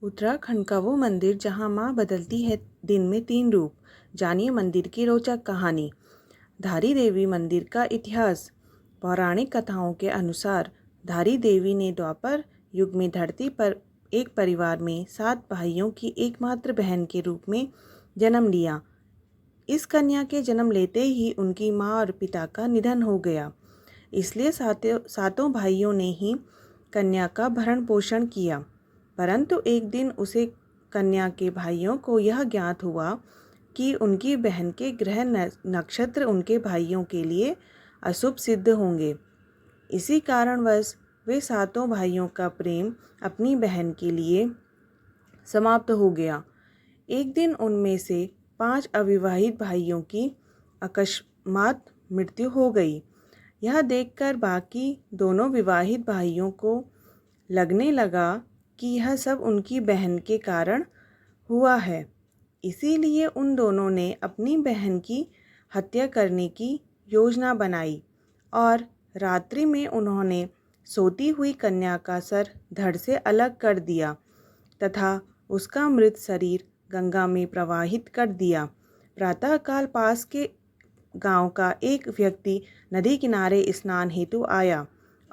उत्तराखंड का वो मंदिर जहाँ माँ बदलती है दिन में 3 रूप। जानिए मंदिर की रोचक कहानी। धारी देवी मंदिर का इतिहास। पौराणिक कथाओं के अनुसार धारी देवी ने द्वापर युग में धरती पर एक परिवार में 7 भाइयों की एकमात्र बहन के रूप में जन्म लिया। इस कन्या के जन्म लेते ही उनकी माँ और पिता का निधन हो गया, इसलिए सातों भाइयों ने ही कन्या का भरण पोषण किया। परंतु एक दिन उसे कन्या के भाइयों को यह ज्ञात हुआ कि उनकी बहन के ग्रह नक्षत्र उनके भाइयों के लिए अशुभ सिद्ध होंगे। इसी कारणवश वे सातों भाइयों का प्रेम अपनी बहन के लिए समाप्त हो गया। एक दिन उनमें से 5 अविवाहित भाइयों की अकस्मात मृत्यु हो गई। यह देखकर बाकी दोनों विवाहित भाइयों को लगने लगा कि यह सब उनकी बहन के कारण हुआ है। इसीलिए उन दोनों ने अपनी बहन की हत्या करने की योजना बनाई और रात्रि में उन्होंने सोती हुई कन्या का सर धड़ से अलग कर दिया तथा उसका मृत शरीर गंगा में प्रवाहित कर दिया। प्रातःकाल पास के गांव का एक व्यक्ति नदी किनारे स्नान हेतु आया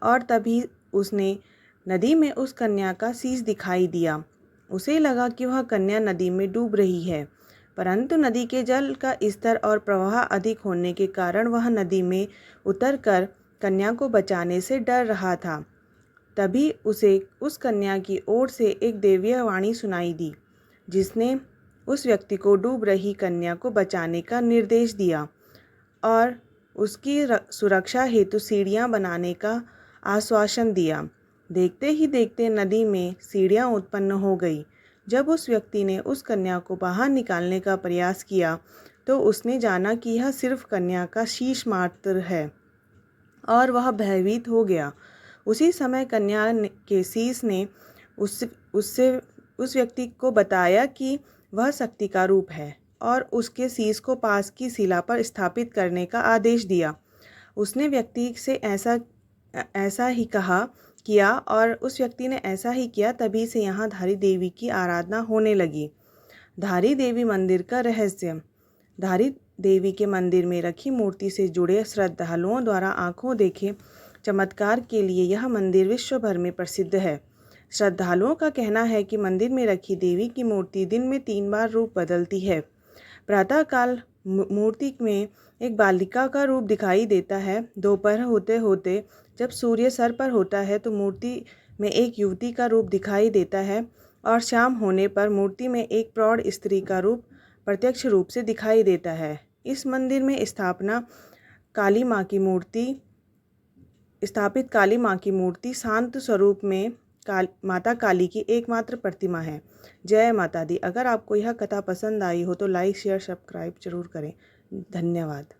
और तभी उसने नदी में उस कन्या का शीश दिखाई दिया। उसे लगा कि वह कन्या नदी में डूब रही है, परंतु नदी के जल का स्तर और प्रवाह अधिक होने के कारण वह नदी में उतरकर कन्या को बचाने से डर रहा था। तभी उसे उस कन्या की ओर से एक दैवीय वाणी सुनाई दी, जिसने उस व्यक्ति को डूब रही कन्या को बचाने का निर्देश दिया और उसकी सुरक्षा हेतु सीढ़ियां बनाने का आश्वासन दिया। देखते ही देखते नदी में सीढ़ियां उत्पन्न हो गई। जब उस व्यक्ति ने उस कन्या को बाहर निकालने का प्रयास किया तो उसने जाना कि यह सिर्फ कन्या का शीश मात्र है और वह भयभीत हो गया। उसी समय कन्या के शीश ने उस व्यक्ति को बताया कि वह शक्ति का रूप है और उसके शीश को पास की शिला पर स्थापित करने का आदेश दिया। उसने व्यक्ति से ऐसा ही किया और उस व्यक्ति ने ऐसा ही किया। तभी से यहाँ धारी देवी की आराधना होने लगी। धारी देवी मंदिर का रहस्य। धारी देवी के मंदिर में रखी मूर्ति से जुड़े श्रद्धालुओं द्वारा आंखों देखे चमत्कार के लिए यह मंदिर विश्व भर में प्रसिद्ध है। श्रद्धालुओं का कहना है कि मंदिर में रखी देवी की मूर्ति दिन में 3 बार रूप बदलती है। प्रातःकाल मूर्ति में एक बालिका का रूप दिखाई देता है। दोपहर होते होते जब सूर्य सर पर होता है तो मूर्ति में एक युवती का रूप दिखाई देता है और शाम होने पर मूर्ति में एक प्रौढ़ स्त्री का रूप प्रत्यक्ष रूप से दिखाई देता है। इस मंदिर में स्थापित काली माँ की मूर्ति शांत स्वरूप में माता काली की एकमात्र प्रतिमा है। जय माता दी। अगर आपको यह कथा पसंद आई हो तो लाइक शेयर सब्सक्राइब जरूर करें। धन्यवाद।